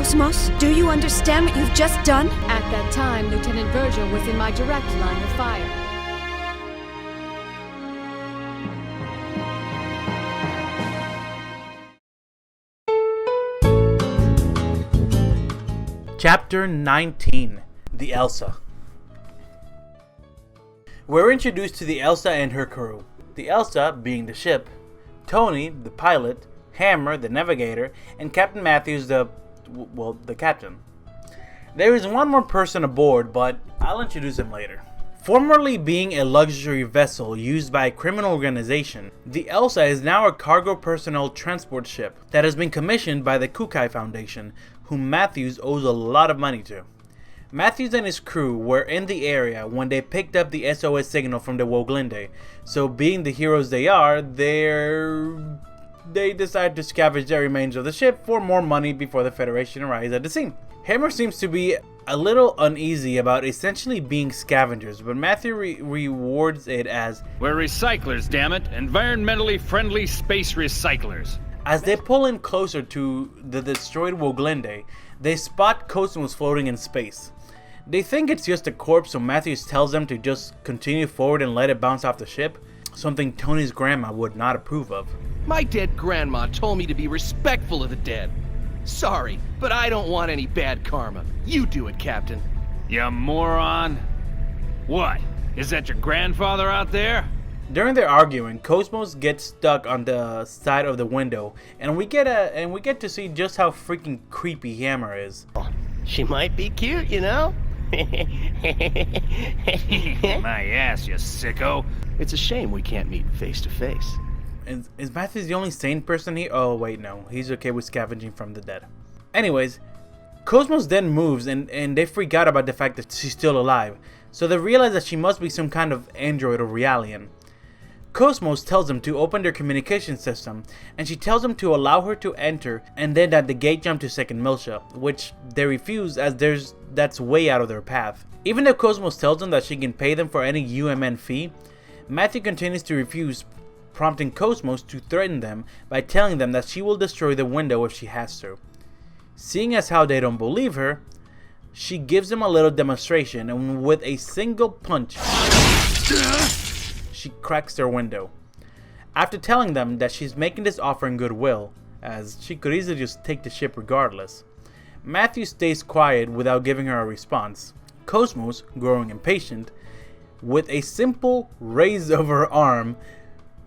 Cosmos, do you understand what you've just done? At that time, Lieutenant Virgil was in my direct line of fire. Chapter 19, The Elsa. We're introduced to the Elsa and her crew. The Elsa being the ship, Tony, the pilot, Hammer, the navigator, and Captain Matthews, the captain. There is one more person aboard, but I'll introduce him later. Formerly being a luxury vessel used by a criminal organization, the Elsa is now a cargo personnel transport ship that has been commissioned by the Kukai Foundation, whom Matthews owes a lot of money to. Matthews and his crew were in the area when they picked up the SOS signal from the Woglinde, so being the heroes they are, they decide to scavenge the remains of the ship for more money before the Federation arrives at the scene. Hammer seems to be a little uneasy about essentially being scavengers, but Matthew rewards it as, "We're recyclers, damn it! Environmentally friendly space recyclers." As they pull in closer to the destroyed Woglinde, they spot Cosmos floating in space. They think it's just a corpse, so Matthews tells them to just continue forward and let it bounce off the ship, something Tony's grandma would not approve of. My dead grandma told me to be respectful of the dead. Sorry, but I don't want any bad karma. You do it, Captain. You moron. What? Is that your grandfather out there? During their arguing, Cosmos gets stuck on the side of the window, and we get to see just how freaking creepy Hammer is. She might be cute, you know? My ass, you sicko. It's a shame we can't meet face to face. Is Matthews the only sane person here? Oh wait, no. He's okay with scavenging from the dead. Anyways, Cosmos then moves and they freak out about the fact that she's still alive. So they realize that she must be some kind of android or Realian. Cosmos tells them to open their communication system, and she tells them to allow her to enter and then that the gate jump to Second Miltia, which they refuse as that's way out of their path. Even though Cosmos tells them that she can pay them for any UMN fee, Matthew continues to refuse, prompting Cosmos to threaten them by telling them that she will destroy the window if she has to. Seeing as how they don't believe her, she gives them a little demonstration, and with a single punch, she cracks their window. After telling them that she's making this offer in goodwill, as she could easily just take the ship regardless, Matthew stays quiet without giving her a response. Cosmos, growing impatient, with a simple raise of her arm,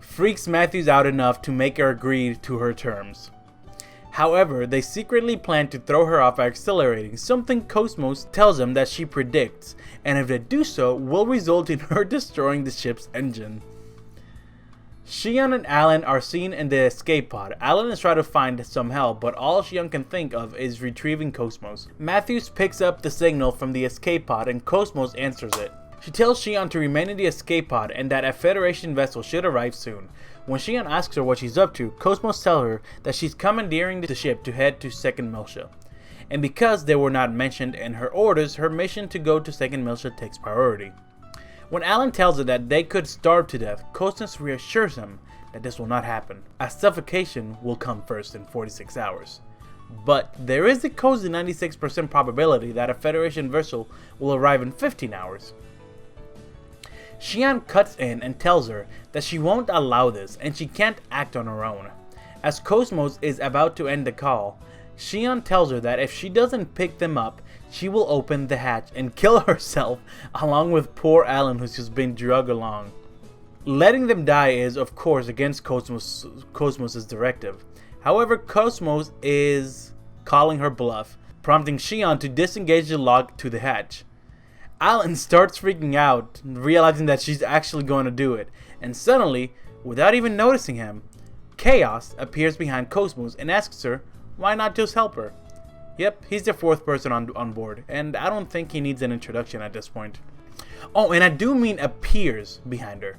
freaks Matthews out enough to make her agree to her terms. However, they secretly plan to throw her off by accelerating, something Cosmos tells them that she predicts, and if they do so, will result in her destroying the ship's engine. Xion and Alan are seen in the escape pod. Alan is trying to find some help, but all Xion can think of is retrieving Cosmos. Matthews picks up the signal from the escape pod and Cosmos answers it. She tells Xion to remain in the escape pod and that a Federation vessel should arrive soon. When Xion asks her what she's up to, Cosmos tells her that she's commandeering the ship to head to Second Miltia. And because they were not mentioned in her orders, her mission to go to Second Miltia takes priority. When Alan tells her that they could starve to death, Cosmos reassures him that this will not happen, as suffocation will come first in 46 hours. But there is a cozy 96% probability that a Federation vessel will arrive in 15 hours. Xion cuts in and tells her that she won't allow this and she can't act on her own. As Cosmos is about to end the call, Xion tells her that if she doesn't pick them up, she will open the hatch and kill herself along with poor Alan, who's just been dragged along. Letting them die is, of course, against Cosmos' directive. However, Cosmos is calling her bluff, prompting Xion to disengage the lock to the hatch. Alan starts freaking out, realizing that she's actually going to do it, and suddenly, without even noticing him, Chaos appears behind Cosmos and asks her, why not just help her? Yep, he's the fourth person on board, and I don't think he needs an introduction at this point. Oh, and I do mean appears behind her.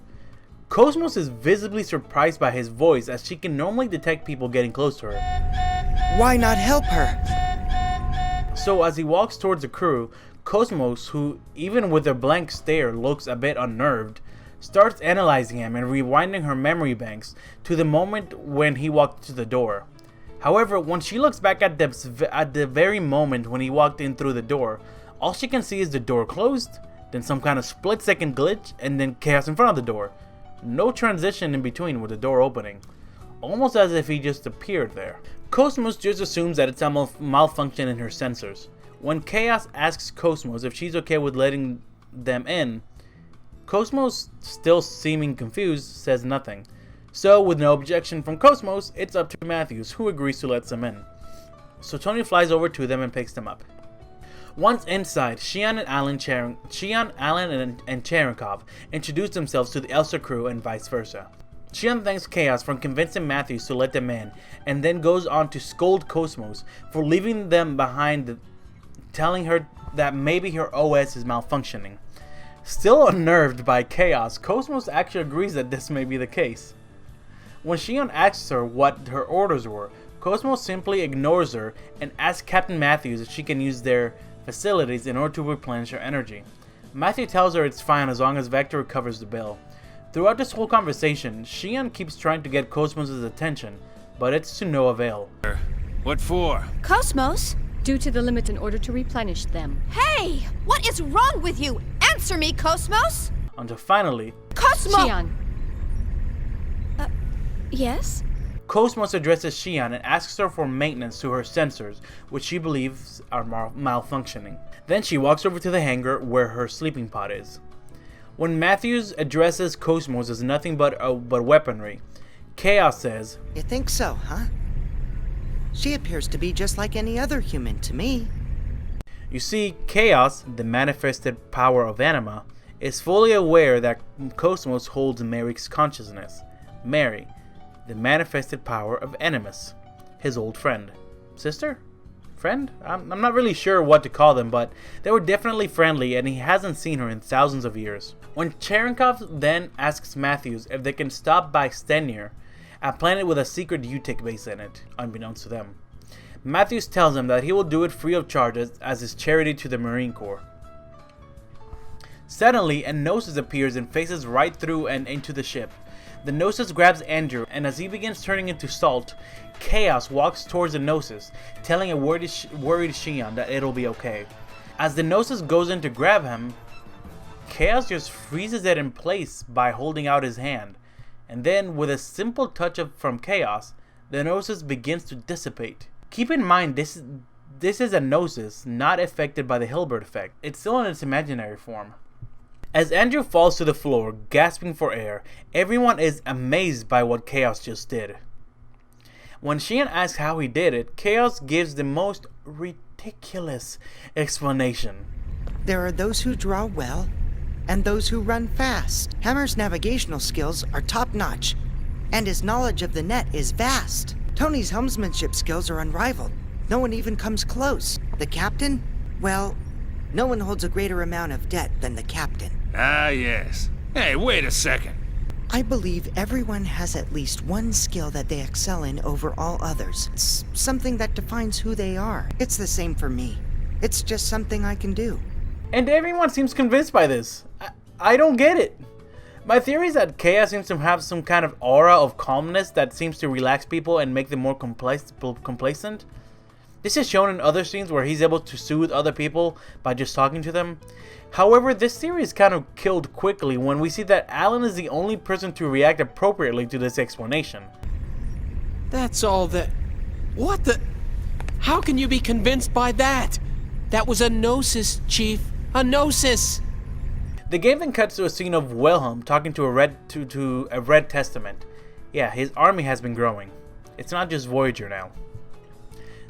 Cosmos is visibly surprised by his voice, as she can normally detect people getting close to her. Why not help her? So as he walks towards the crew, Cosmos, who even with a blank stare looks a bit unnerved, starts analyzing him and rewinding her memory banks to the moment when he walked to the door. However, when she looks back at the very moment when he walked in through the door, all she can see is the door closed, then some kind of split-second glitch, and then chaos in front of the door. No transition in between with the door opening. Almost as if he just appeared there. Cosmos just assumes that it's a malfunction in her sensors. When Chaos asks Cosmos if she's okay with letting them in, Cosmos, still seeming confused, says nothing. So, with no objection from Cosmos, it's up to Matthews, who agrees to let them in. So Tony flies over to them and picks them up. Once inside, Xian, Alan, and Cherenkov introduce themselves to the Elsa crew and vice versa. Xian thanks Chaos for convincing Matthews to let them in, and then goes on to scold Cosmos for leaving them behind, telling her that maybe her OS is malfunctioning. Still unnerved by Chaos, Cosmos actually agrees that this may be the case. When Xian asks her what her orders were, Cosmos simply ignores her and asks Captain Matthews if she can use their facilities in order to replenish her energy. Matthew tells her it's fine as long as Vector covers the bill. Throughout this whole conversation, Xian keeps trying to get Cosmos' attention, but it's to no avail. What for? Cosmos? Due to the limit in order to replenish them. Hey! What is wrong with you? Answer me, Cosmos! Until finally, Xian, Yes? Cosmos addresses Xian and asks her for maintenance to her sensors, which she believes are malfunctioning. Then she walks over to the hangar where her sleeping pod is. When Matthews addresses Cosmos as nothing but weaponry, Chaos says, You think so, huh? She appears to be just like any other human to me. You see, Chaos, the manifested power of Anima, is fully aware that Cosmos holds Mary's consciousness. Mary, the manifested power of Animus, his old friend. Sister? Friend? I'm not really sure what to call them, but they were definitely friendly and he hasn't seen her in thousands of years. When Cherenkov then asks Matthews if they can stop by Stenir, a planet with a secret UTIC base in it, unbeknownst to them, Matthews tells him that he will do it free of charge as his charity to the Marine Corps. Suddenly, a Gnosis appears and faces right through and into the ship. The Gnosis grabs Andrew, and as he begins turning into salt, Chaos walks towards the Gnosis, telling a worried Xian that it'll be okay. As the Gnosis goes in to grab him, Chaos just freezes it in place by holding out his hand. And then, with a simple touch from Chaos, the Gnosis begins to dissipate. Keep in mind, this is a Gnosis, not affected by the Hilbert effect. It's still in its imaginary form. As Andrew falls to the floor, gasping for air, everyone is amazed by what Chaos just did. When Xian asks how he did it, Chaos gives the most ridiculous explanation. There are those who draw well, and those who run fast. Hammer's navigational skills are top-notch, and his knowledge of the net is vast. Tony's helmsmanship skills are unrivaled. No one even comes close. The captain? Well, no one holds a greater amount of debt than the captain. Ah, yes. Hey, wait a second. I believe everyone has at least one skill that they excel in over all others. It's something that defines who they are. It's the same for me. It's just something I can do. And everyone seems convinced by this. I don't get it. My theory is that Chaos seems to have some kind of aura of calmness that seems to relax people and make them more complacent. This is shown in other scenes where he's able to soothe other people by just talking to them. However, this theory is kind of killed quickly when we see that Alan is the only person to react appropriately to this explanation. That's all that... What the... How can you be convinced by that? That was a Gnosis, Chief. A Gnosis! The game then cuts to a scene of Wilhelm talking to a Red Testament. Yeah, his army has been growing. It's not just Voyager now.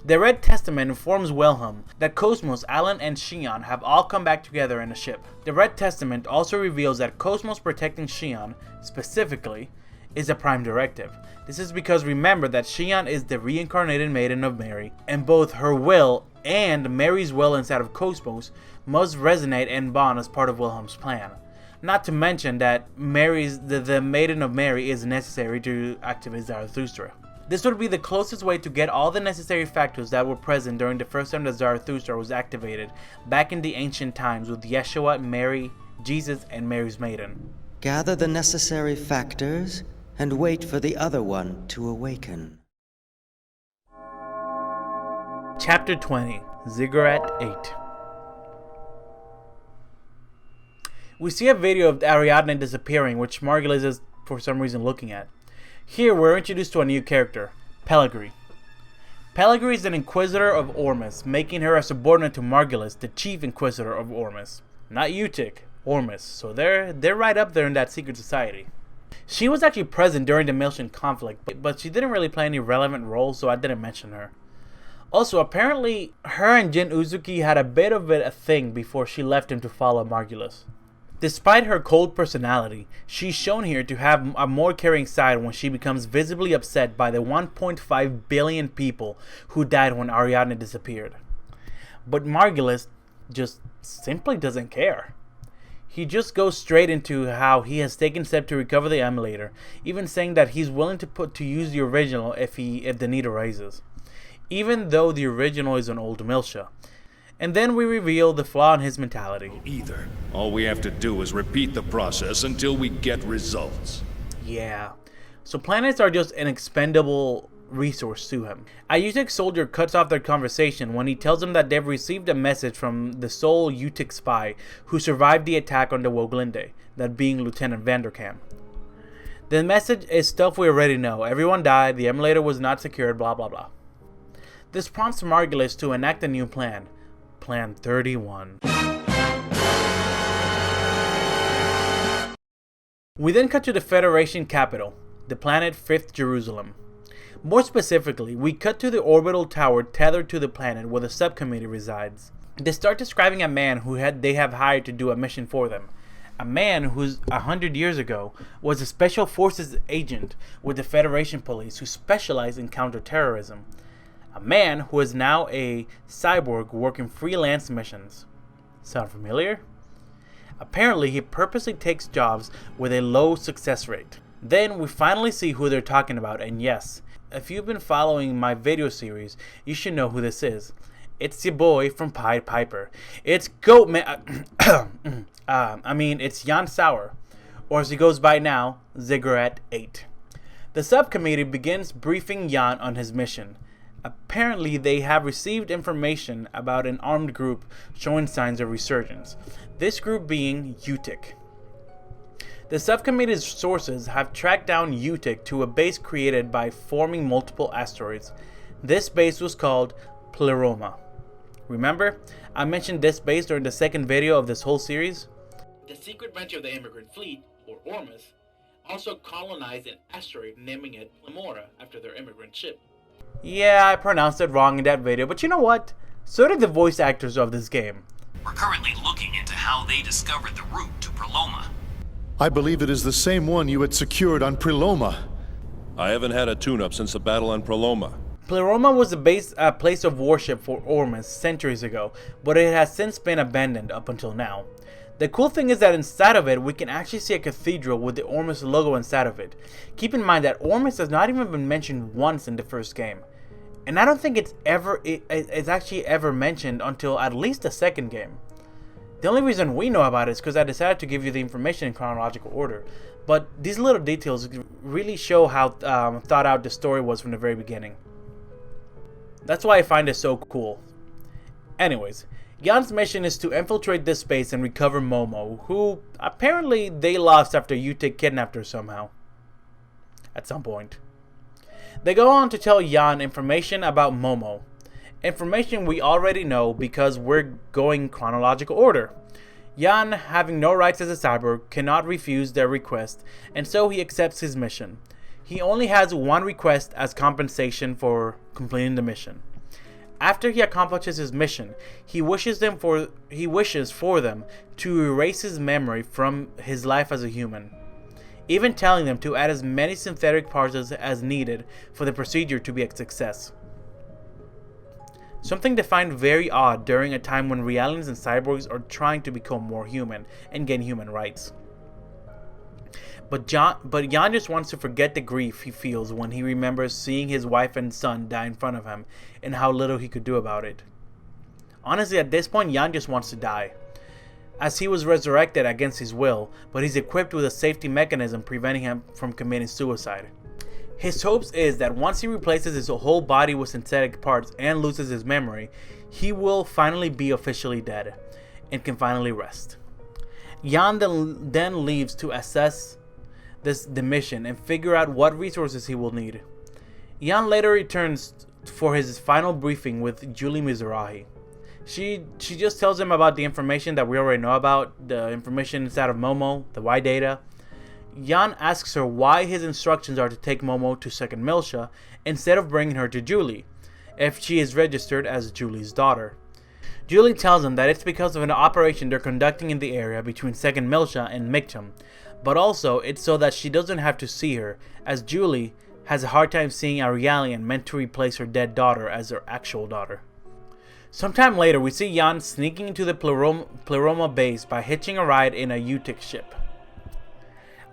The Red Testament informs Wilhelm that Cosmos, Alan, and Xian have all come back together in a ship. The Red Testament also reveals that Cosmos protecting Xian, specifically, is a prime directive. This is because remember that Xian is the reincarnated maiden of Mary, and both her will and Mary's will inside of Cosmos must resonate and bond as part of Wilhelm's plan. Not to mention that the maiden of Mary is necessary to activate Zarathustra. This would be the closest way to get all the necessary factors that were present during the first time that Zarathustra was activated back in the ancient times with Yeshua, Mary, Jesus, and Mary's maiden. Gather the necessary factors and wait for the other one to awaken. Chapter 20, Ziggurat 8. We see a video of Ariadne disappearing, which Margulis is for some reason looking at. Here we're introduced to a new character, Pellegri. Pellegri is an Inquisitor of Ormus, making her a subordinate to Margulis, the Chief Inquisitor of Ormus. Not Utic, Ormus, so they're right up there in that secret society. She was actually present during the Miltian conflict, but she didn't really play any relevant role, so I didn't mention her. Also, apparently, her and Jin Uzuki had a bit of a thing before she left him to follow Margulis. Despite her cold personality, she's shown here to have a more caring side when she becomes visibly upset by the 1.5 billion people who died when Ariadne disappeared. But Margulis just simply doesn't care. He just goes straight into how he has taken steps to recover the emulator, even saying that he's willing to use the original if the need arises, even though the original is an old Miltia. And then we reveal the flaw in his mentality. Either. All we have to do is repeat the process until we get results. Yeah. So planets are just an expendable resource to him. A Utic soldier cuts off their conversation when he tells them that they've received a message from the sole Utic spy who survived the attack on the Woglinde, that being Lieutenant Vanderkam. The message is stuff we already know. Everyone died, the emulator was not secured, blah blah blah. This prompts Margulis to enact a new plan. Plan 31. We then cut to the Federation capital, the planet 5th Jerusalem. More specifically, we cut to the orbital tower tethered to the planet where the subcommittee resides. They start describing a man who they have hired to do a mission for them. A man who's 100 years ago was a special forces agent with the Federation police who specialize in counterterrorism. A man who is now a cyborg working freelance missions. Sound familiar? Apparently, he purposely takes jobs with a low success rate. Then we finally see who they're talking about, and yes, if you've been following my video series, you should know who this is. It's your boy from Pied Piper. It's Goatman. It's Jan Sauer, or as he goes by now, Ziggurat 8. The subcommittee begins briefing Jan on his mission. Apparently, they have received information about an armed group showing signs of resurgence. This group being Utic. The subcommittee's sources have tracked down Utic to a base created by forming multiple asteroids. This base was called Pleroma. Remember, I mentioned this base during the second video of this whole series? The secret branch of the immigrant fleet, or Ormus, also colonized an asteroid naming it Plemora after their immigrant ship. Yeah, I pronounced it wrong in that video, but you know what? So did the voice actors of this game. We're currently looking into how they discovered the route to Preloma. I believe it is the same one you had secured on Preloma. I haven't had a tune-up since the battle on Preloma. Pleroma was a place of worship for Ormus centuries ago, but it has since been abandoned up until now. The cool thing is that inside of it, we can actually see a cathedral with the Ormus logo inside of it. Keep in mind that Ormus has not even been mentioned once in the first game. And I don't think it's actually ever mentioned until at least the second game. The only reason we know about it is because I decided to give you the information in chronological order. But these little details really show how thought out the story was from the very beginning. That's why I find it so cool. Anyways, Jan's mission is to infiltrate this space and recover Momo, who apparently they lost after Utic kidnapped her somehow. At some point. They go on to tell Jan information about Momo. Information we already know because we're going chronological order. Jan, having no rights as a cyborg, cannot refuse their request, and so he accepts his mission. He only has one request as compensation for completing the mission. After he accomplishes his mission, he wishes for them to erase his memory from his life as a human, even telling them to add as many synthetic parts as needed for the procedure to be a success. Something they find very odd during a time when Realians and cyborgs are trying to become more human and gain human rights. But Jan just wants to forget the grief he feels when he remembers seeing his wife and son die in front of him and how little he could do about it. Honestly, at this point, Jan just wants to die, as he was resurrected against his will, but he's equipped with a safety mechanism preventing him from committing suicide. His hopes is that once he replaces his whole body with synthetic parts and loses his memory, he will finally be officially dead and can finally rest. Jan then leaves to assess the mission and figure out what resources he will need. Jan later returns for his final briefing with Julie Mizrahi. She just tells him about the information that we already know about, the information inside of Momo, the Y data. Jan asks her why his instructions are to take Momo to Second Miltia instead of bringing her to Julie, if she is registered as Julie's daughter. Julie tells him that it's because of an operation they're conducting in the area between Second Miltia and Mictum, but also it's so that she doesn't have to see her, as Julie has a hard time seeing a Realian meant to replace her dead daughter as her actual daughter. Sometime later, we see Jan sneaking into the Pleroma base by hitching a ride in a Utic ship.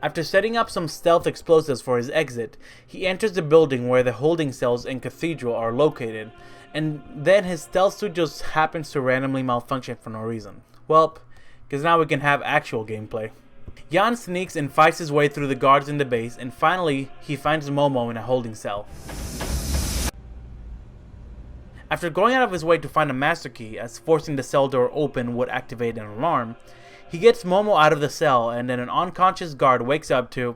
After setting up some stealth explosives for his exit, he enters the building where the holding cells and cathedral are located, and then his stealth suit just happens to randomly malfunction for no reason. Well, because now we can have actual gameplay. Jan sneaks and fights his way through the guards in the base, and finally he finds Momo in a holding cell. After going out of his way to find a master key, as forcing the cell door open would activate an alarm, he gets Momo out of the cell, and then an unconscious guard wakes up to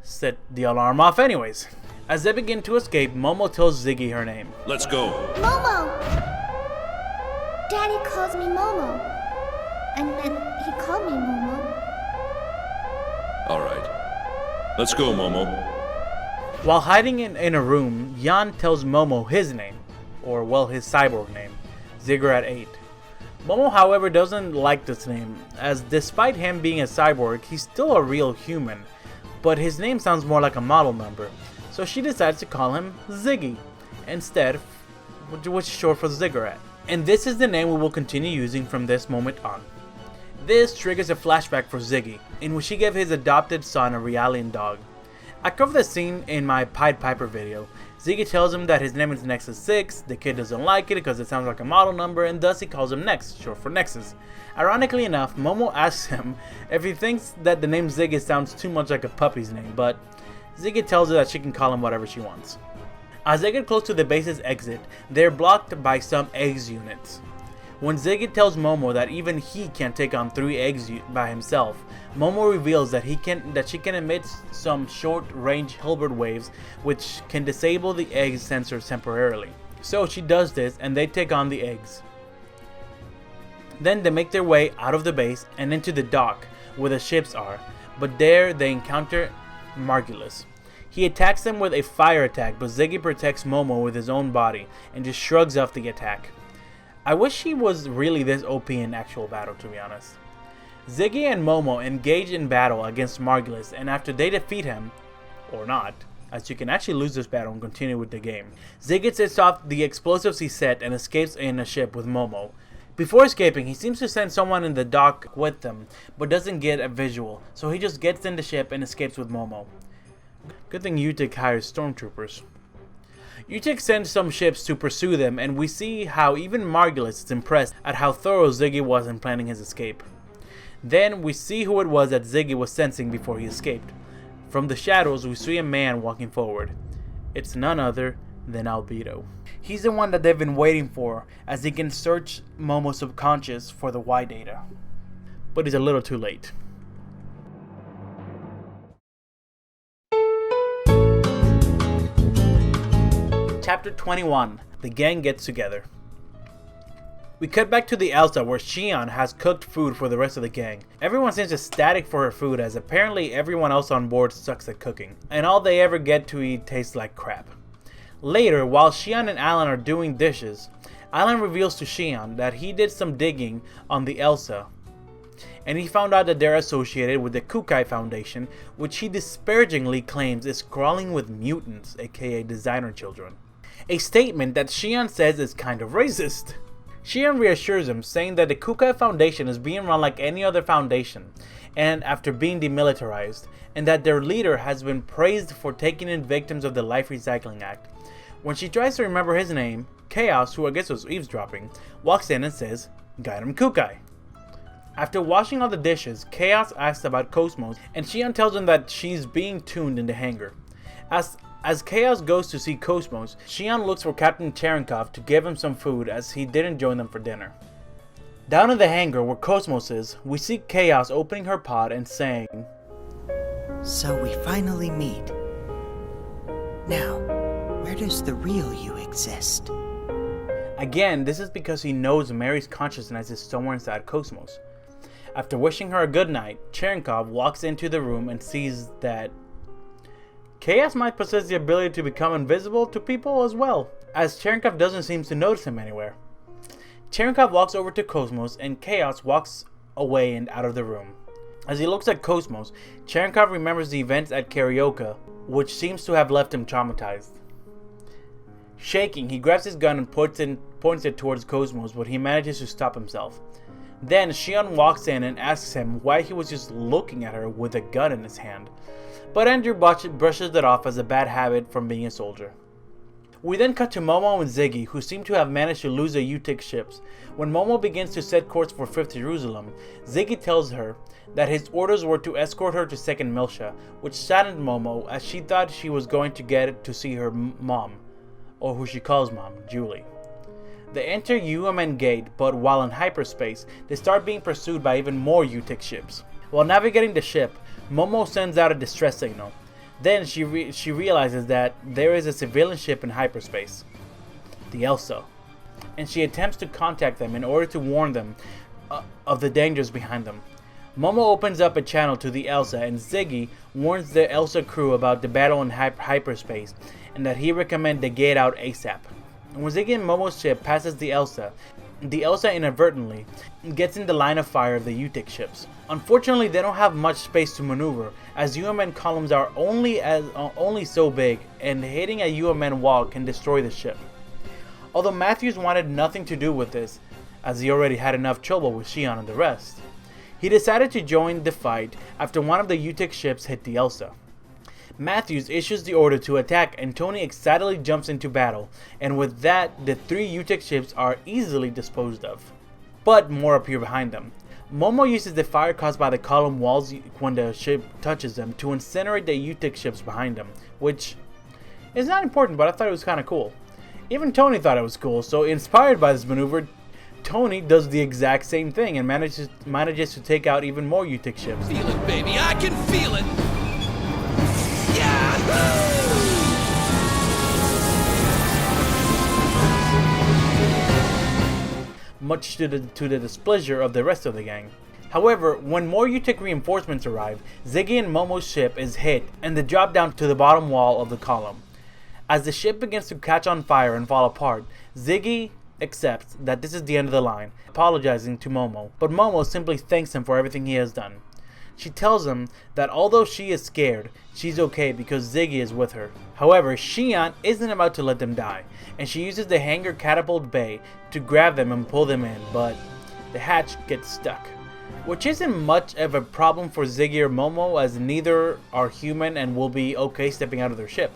set the alarm off anyways. As they begin to escape, Momo tells Ziggy her name. Let's go. Momo! Daddy calls me Momo. And then he called me Momo. All right. Let's go, Momo. While hiding in a room, Jan tells Momo his name, or well, his cyborg name, Ziggurat 8. Momo, however, doesn't like this name, as despite him being a cyborg, he's still a real human, but his name sounds more like a model number, so she decides to call him Ziggy instead, which is short for Ziggurat. And this is the name we will continue using from this moment on. This triggers a flashback for Ziggy, in which he gave his adopted son a Realian dog. I covered this scene in my Pied Piper video. Ziggy tells him that his name is Nexus 6, the kid doesn't like it because it sounds like a model number, and thus he calls him Nex, short for Nexus. Ironically enough, Momo asks him if he thinks that the name Ziggy sounds too much like a puppy's name, but Ziggy tells her that she can call him whatever she wants. As they get close to the base's exit, they're blocked by some eggs units. When Ziggy tells Momo that even he can't take on 3 eggs by himself, Momo reveals that she can emit some short-range Hilbert waves which can disable the egg sensors temporarily. So she does this and they take on the eggs. Then they make their way out of the base and into the dock where the ships are, but there they encounter Margulis. He attacks them with a fire attack, but Ziggy protects Momo with his own body and just shrugs off the attack. I wish he was really this OP in actual battle, to be honest. Ziggy and Momo engage in battle against Margulis, and after they defeat him, or not, as you can actually lose this battle and continue with the game, Ziggy sets off the explosives he set and escapes in a ship with Momo. Before escaping, he seems to send someone in the dock with them, but doesn't get a visual, so he just gets in the ship and escapes with Momo. Good thing Utic hires stormtroopers. Utic sends some ships to pursue them, and we see how even Margulis is impressed at how thorough Ziggy was in planning his escape. Then we see who it was that Ziggy was sensing before he escaped. From the shadows, we see a man walking forward. It's none other than Albedo. He's the one that they've been waiting for, as he can search Momo's subconscious for the Y data. But he's a little too late. Chapter 21. The gang gets together. We cut back to the Elsa where Xian has cooked food for the rest of the gang. Everyone seems ecstatic for her food, as apparently everyone else on board sucks at cooking, and all they ever get to eat tastes like crap. Later, while Xian and Alan are doing dishes, Alan reveals to Xian that he did some digging on the Elsa, and he found out that they're associated with the Kukai Foundation, which he disparagingly claims is crawling with mutants, aka designer children. A statement that Xian says is kind of racist. Xian reassures him, saying that the Kukai Foundation is being run like any other foundation, and after being demilitarized, and that their leader has been praised for taking in victims of the Life Recycling Act. When she tries to remember his name, Chaos, who I guess was eavesdropping, walks in and says, "Gaidam Kukai." After washing all the dishes, Chaos asks about Cosmos, and Xian tells him that she's being tuned in the hangar. As Chaos goes to see Cosmos, Xion looks for Captain Cherenkov to give him some food as he didn't join them for dinner. Down in the hangar where Cosmos is, we see Chaos opening her pod and saying, "So we finally meet. Now, where does the real you exist?" Again, this is because he knows Mary's consciousness is somewhere inside Cosmos. After wishing her a good night, Cherenkov walks into the room and sees that Chaos might possess the ability to become invisible to people as well, as Cherenkov doesn't seem to notice him anywhere. Cherenkov walks over to Cosmos and Chaos walks away and out of the room. As he looks at Cosmos, Cherenkov remembers the events at Karaoke, which seems to have left him traumatized. Shaking, he grabs his gun and points it towards Cosmos, but he manages to stop himself. Then Xion walks in and asks him why he was just looking at her with a gun in his hand, but Andrew brushes it off as a bad habit from being a soldier. We then cut to Momo and Ziggy, who seem to have managed to lose their UTIC ships. When Momo begins to set course for 5th Jerusalem, Ziggy tells her that his orders were to escort her to 2nd Miltia, which saddened Momo as she thought she was going to get to see her mom, or who she calls mom, Julie. They enter UMN Gate, but while in hyperspace, they start being pursued by even more UTIC ships. While navigating the ship, Momo sends out a distress signal. Then she realizes that there is a civilian ship in hyperspace, the Elsa, and she attempts to contact them in order to warn them of the dangers behind them. Momo opens up a channel to the Elsa, and Ziggy warns the Elsa crew about the battle in hyperspace and that he recommends they get out ASAP. When Ziggy and Momo's ship passes the Elsa inadvertently gets in the line of fire of the UTIC ships. Unfortunately, they don't have much space to maneuver, as UMN columns are only so big, and hitting a UMN wall can destroy the ship. Although Matthews wanted nothing to do with this, as he already had enough trouble with Xion and the rest, he decided to join the fight after one of the UTIC ships hit the Elsa. Matthews issues the order to attack, and Tony excitedly jumps into battle, and with that, the 3 UTIC ships are easily disposed of. But more appear behind them. Momo uses the fire caused by the column walls when the ship touches them to incinerate the UTIC ships behind them, which is not important, but I thought it was kind of cool. Even Tony thought it was cool, so inspired by this maneuver, Tony does the exact same thing and manages to take out even more UTIC ships. Feel it, baby, I can feel it! Much to the displeasure of the rest of the gang. However, when more UTIC reinforcements arrive, Ziggy and Momo's ship is hit and they drop down to the bottom wall of the column. As the ship begins to catch on fire and fall apart, Ziggy accepts that this is the end of the line, apologizing to Momo, but Momo simply thanks him for everything he has done. She tells him that although she is scared, she's okay because Ziggy is with her. However, Xion isn't about to let them die, and she uses the hangar catapult bay to grab them and pull them in, but the hatch gets stuck. Which isn't much of a problem for Ziggy or Momo, as neither are human and will be okay stepping out of their ship.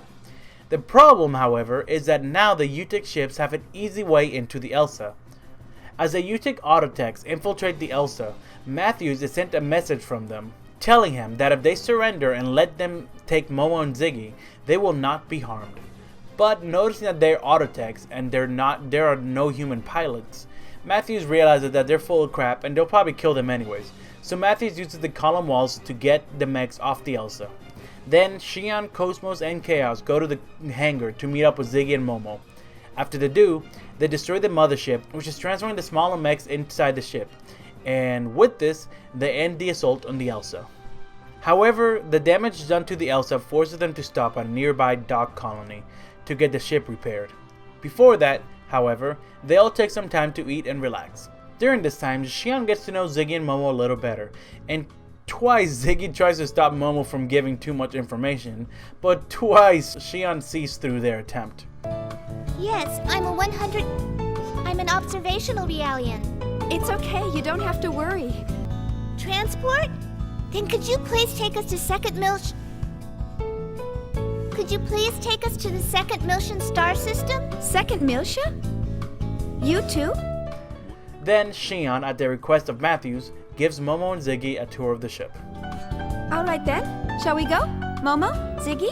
The problem, however, is that now the UTIC ships have an easy way into the Elsa. As the UTIC autotechs infiltrate the Elsa, Matthews is sent a message from them, telling him that if they surrender and let them take Momo and Ziggy, they will not be harmed. But noticing that they're autotechs and there are no human pilots, Matthews realizes that they're full of crap and they'll probably kill them anyways. So Matthews uses the column walls to get the mechs off the Elsa. Then Xion, Cosmos, and Chaos go to the hangar to meet up with Ziggy and Momo. After they do, they destroy the mothership, which is transferring the smaller mechs inside the ship. And with this, they end the assault on the Elsa. However, the damage done to the Elsa forces them to stop at a nearby dock colony to get the ship repaired. Before that, however, they all take some time to eat and relax. During this time, Xion gets to know Ziggy and Momo a little better, and twice Ziggy tries to stop Momo from giving too much information, but twice Xion sees through their attempt. Yes, I'm an observational Realian. It's okay, you don't have to worry. Transport? Then could you please take us to Second Milch? Could you please take us to the Second Miltian star system? Second Miltia? You too? Then Xion, at the request of Matthews, gives Momo and Ziggy a tour of the ship. Alright then, shall we go? Momo? Ziggy?